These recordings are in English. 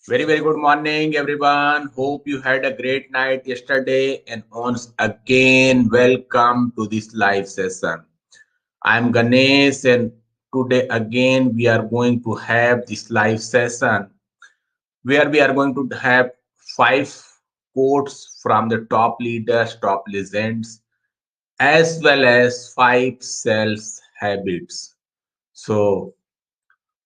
Very good morning, everyone. Hope you had a great night yesterday. And once again, welcome to this live session. I'm Ganesh, and today again, we are going to have this live session where we are going to have 5 quotes from the top leaders, top legends, as well as 5 sales habits. So,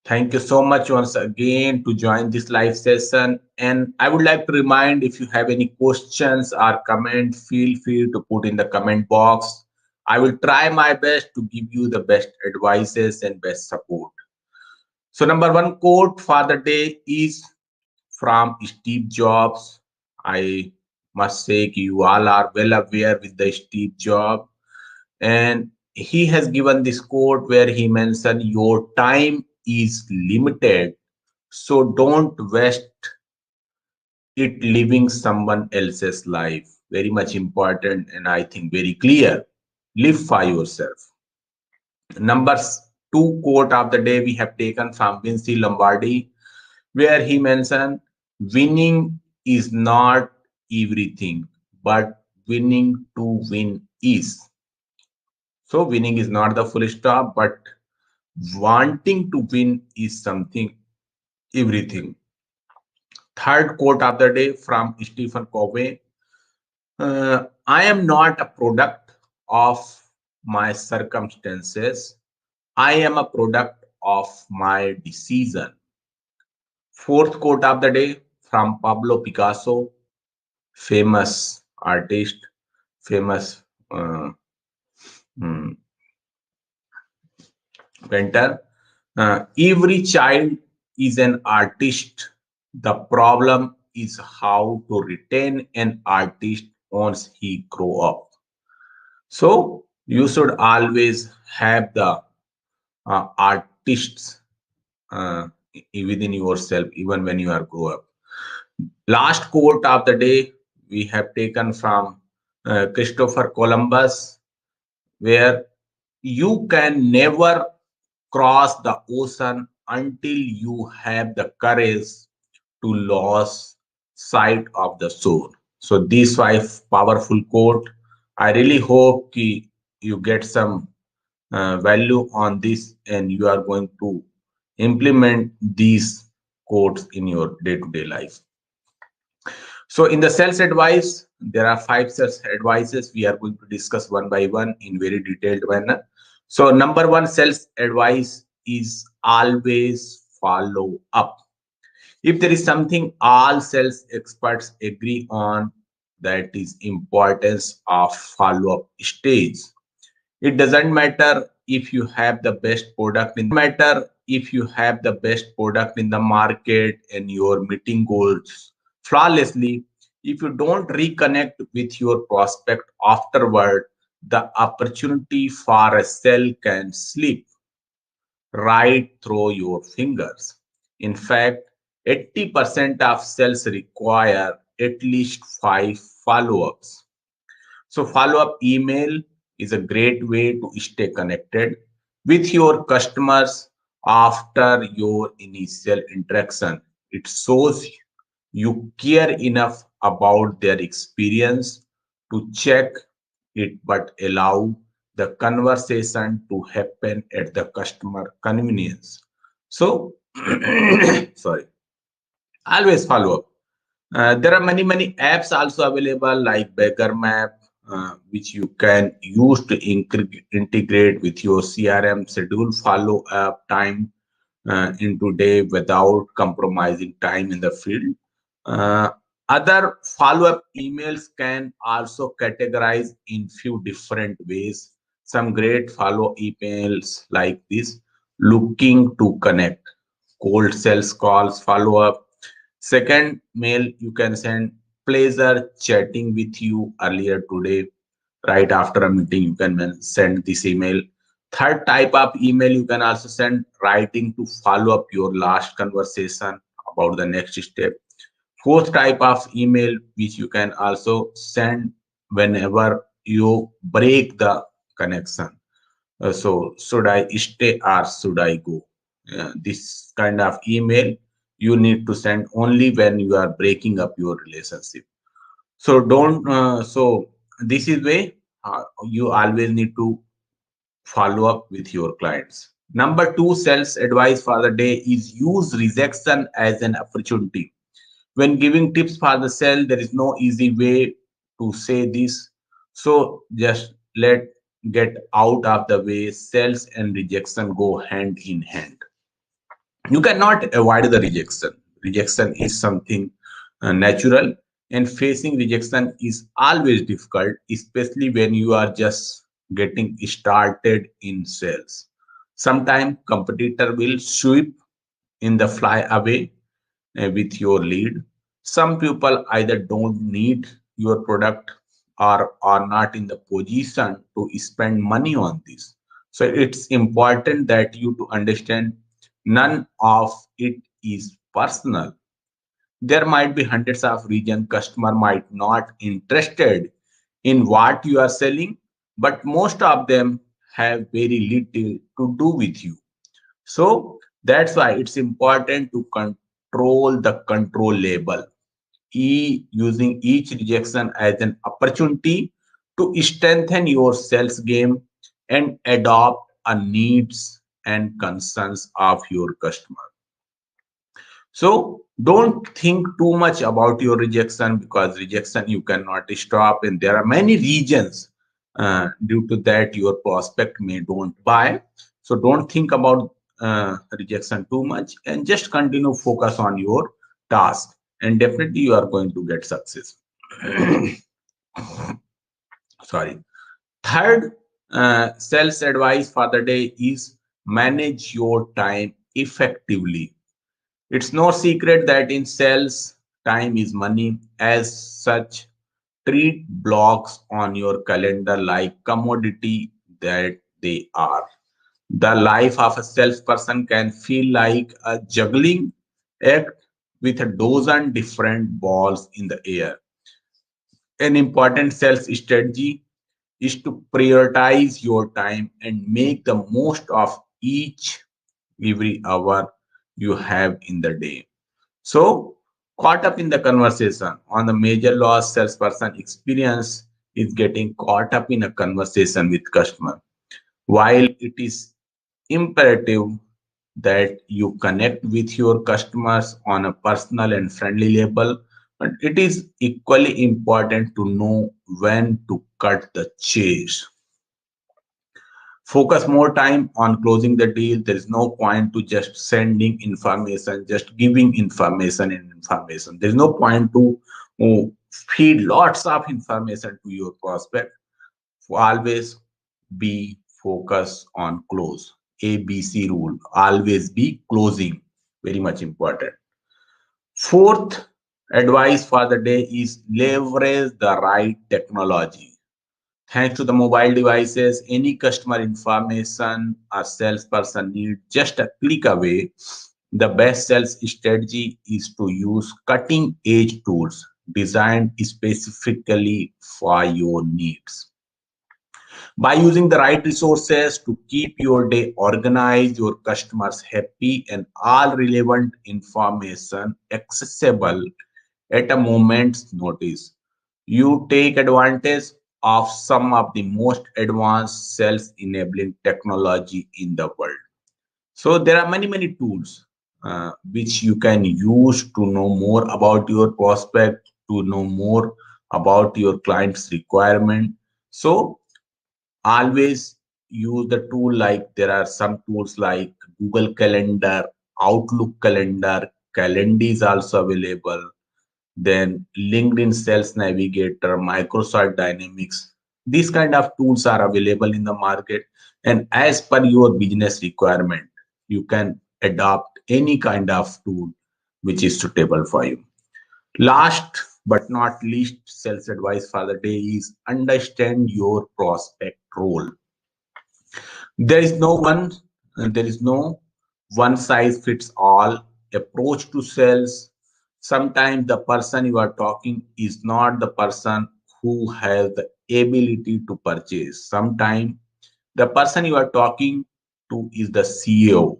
thank you so much once again to join this live session. And I would like to remind, if you have any questions or comment, feel free to put in the comment box. I will try my best to give you the best advices and best support. So number one quote for the day is from Steve Jobs. I must say you all are well aware with the Steve Jobs, and he has given this quote where he mentioned your time is limited, so don't waste it living someone else's life. Very much important, and I think very clear. Live for yourself. Number two quote of the day we have taken from Vinci Lombardi, where he mentioned winning is not everything, but winning to win is. So winning is not the full stop, but wanting to win is something, everything. Third quote of the day from Stephen Covey. I am not a product of my circumstances. I am a product of my decision. Fourth quote of the day from Pablo Picasso, famous artist, famous hmm, painter. Every child is an artist. The problem is how to retain an artist once he grow up. So you should always have the artists within yourself, even when you are grow up. Last quote of the day we have taken from Christopher Columbus, where you can never cross the ocean until you have the courage to lose sight of the shore. So these 5 powerful quote, I really hope you get some value on this and you are going to implement these quotes in your day-to-day life. So in the sales advice, there are 5 sales advices we are going to discuss one by one in very detailed manner. So number one sales advice is always follow up. If there is something all sales experts agree on, that is importance of follow-up stage. It doesn't matter if you have the best product in matter if you have the best product in the market and you're meeting goals flawlessly. If you don't reconnect with your prospect afterward, the opportunity for a sale can slip right through your fingers. In fact, 80% of sales require at least 5 follow-ups. So follow-up email is a great way to stay connected with your customers after your initial interaction. It shows you care enough about their experience to check it, but allow the conversation to happen at the customer convenience. So, sorry, always follow up. There are many apps also available like Beggar Map, which you can use to integrate with your CRM, schedule follow up time into day without compromising time in the field. Uh, Other follow-up emails can also categorize in few different ways. Some great follow emails like this: looking to connect, cold sales calls, follow-up. Second mail you can send: pleasure chatting with you earlier today. Right after a meeting, you can send this email. Third type of email you can also send: writing to follow up your last conversation about the next step. Fourth type of email which you can also send whenever you break the connection. So should I stay or should I go? This kind of email you need to send only when you are breaking up your relationship. So don't so this is way you always need to follow up with your clients. Number two, sales advice for the day is use rejection as an opportunity. When giving tips for the sale, there is no easy way to say this. So just let get out of the way. Sales and rejection go hand in hand. You cannot avoid the rejection. Rejection is something natural, and facing rejection is always difficult, especially when you are just getting started in sales. Sometimes competitor will sweep in the fly away with your lead. Some people either don't need your product or are not in the position to spend money on this. So it's important that you to understand none of it is personal. There might be hundreds of reasons customer might not interested in what you are selling, but most of them have very little to do with you. So that's why it's important to control the control label, using each rejection as an opportunity to strengthen your sales game and adopt a needs and concerns of your customer. So don't think too much about your rejection, because rejection you cannot stop, and there are many reasons due to that your prospect may don't buy. So don't think about rejection too much, and just continue focus on your task, and definitely you are going to get success. Sorry. Third, sales advice for the day is manage your time effectively. It's no secret that in sales, time is money. As such, treat blocks on your calendar like commodity that they are. The life of a salesperson can feel like a juggling act with a dozen different balls in the air. An important sales strategy is to prioritize your time and make the most of each every hour you have in the day. So, caught up in the conversation on the major loss salesperson experience is getting caught up in a conversation with customer. While it is imperative that you connect with your customers on a personal and friendly level, but it is equally important to know when to cut the chase. Focus more time on closing the deal. There is no point to just sending information, just giving information and information. There's no point to feed lots of information to your prospect. Always be focused on close. ABC rule, always be closing. Very much important. Fourth advice for the day is leverage the right technology. Thanks to the mobile devices, any customer information a salesperson needs just a click away. The best sales strategy is to use cutting edge tools designed specifically for your needs. By using the right resources to keep your day organized, your customers happy, and all relevant information accessible at a moment's notice, you take advantage of some of the most advanced sales enabling technology in the world. So there are many tools which you can use to know more about your prospect, to know more about your client's requirement. So always use the tool, like there are some tools like Google Calendar, Outlook Calendar, Calendly is also available, then LinkedIn Sales Navigator, Microsoft Dynamics. These kind of tools are available in the market, and as per your business requirement, you can adopt any kind of tool which is suitable for you. Last but not least, sales advice for the day is understand your prospect role. There is no one, there is no one size fits all approach to sales. Sometimes the person you are talking is not the person who has the ability to purchase. Sometimes the person you are talking to is the CEO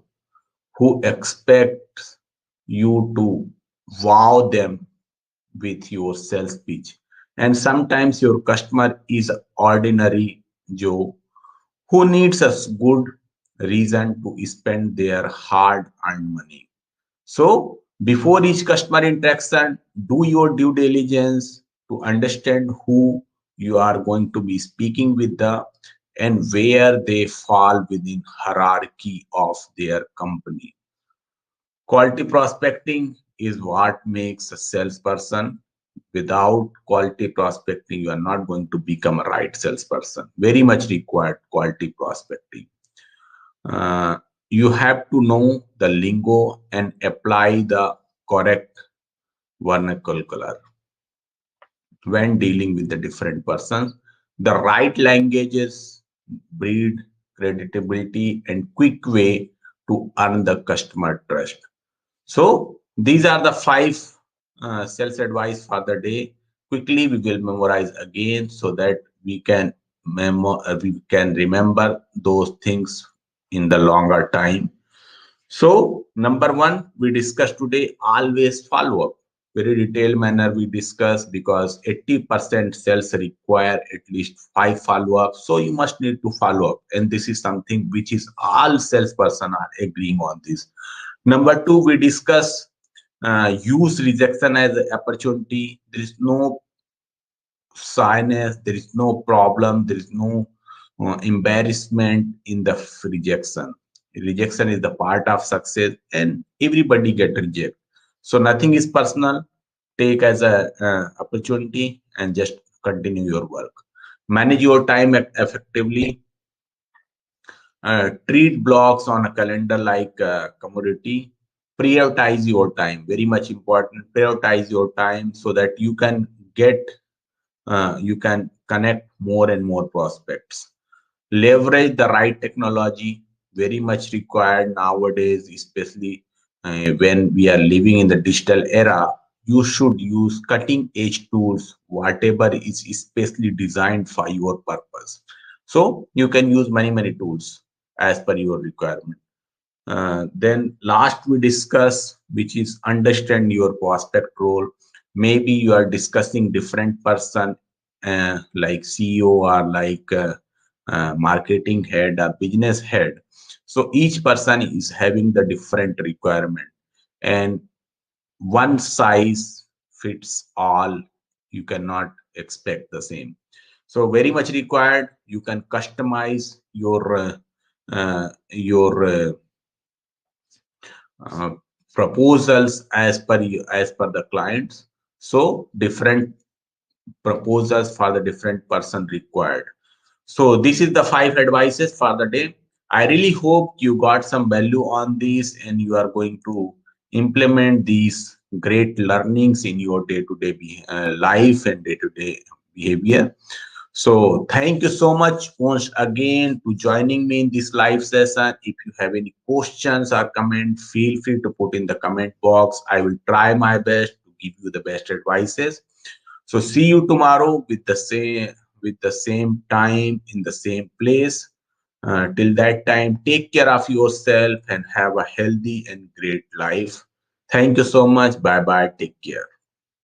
who expects you to wow them with your sales pitch. And sometimes your customer is ordinary Joe who needs a good reason to spend their hard earned money. So before each customer interaction, do your due diligence to understand who you are going to be speaking with and where they fall within hierarchy of their company. Quality prospecting is what makes a salesperson. Without quality prospecting, you are not going to become a right salesperson. Very much required quality prospecting. Uh, you have to know the lingo and apply the correct vernacular when dealing with the different persons. The right languages breed credibility and quick way to earn the customer trust. So these are the five sales advice for the day. Quickly, we will memorize again so that we can remember those things in the longer time. So number one, we discussed today, always follow up. Very detailed manner we discussed because 80% sales require at least 5 follow-ups. So you must need to follow up. And this is something which is all salesperson are agreeing on this. Number two, we discuss use rejection as an opportunity. There is no shyness, there is no problem, there is no embarrassment in the rejection. Rejection is the part of success, and everybody get rejected. So nothing is personal. Take as a opportunity and just continue your work. Manage your time effectively. Treat blocks on a calendar like commodity. Prioritize your time. Very much important. Prioritize your time so that you can connect more and more prospects. Leverage the right technology. Very much required nowadays, especially when we are living in the digital era. You should use cutting edge tools, whatever is especially designed for your purpose. So you can use many tools as per your requirement. Then last we discuss, which is understand your prospect role. Maybe you are discussing different person like CEO or like marketing head or business head. So each person is having the different requirement, and one size fits all. You cannot expect the same. So very much required. You can customize your uh, proposals as per the clients. So different proposals for the different person required. So this is the 5 advices for the day. I really hope you got some value on this and you are going to implement these great learnings in your day-to-day life and day-to-day behavior. So thank you so much once again to joining me in this live session. If you have any questions or comment, feel free to put in the comment box. I will try my best to give you the best advices. So see you tomorrow with the same time in the same place. Till that time, take care of yourself and have a healthy and great life. Thank you so much. Bye bye. Take care.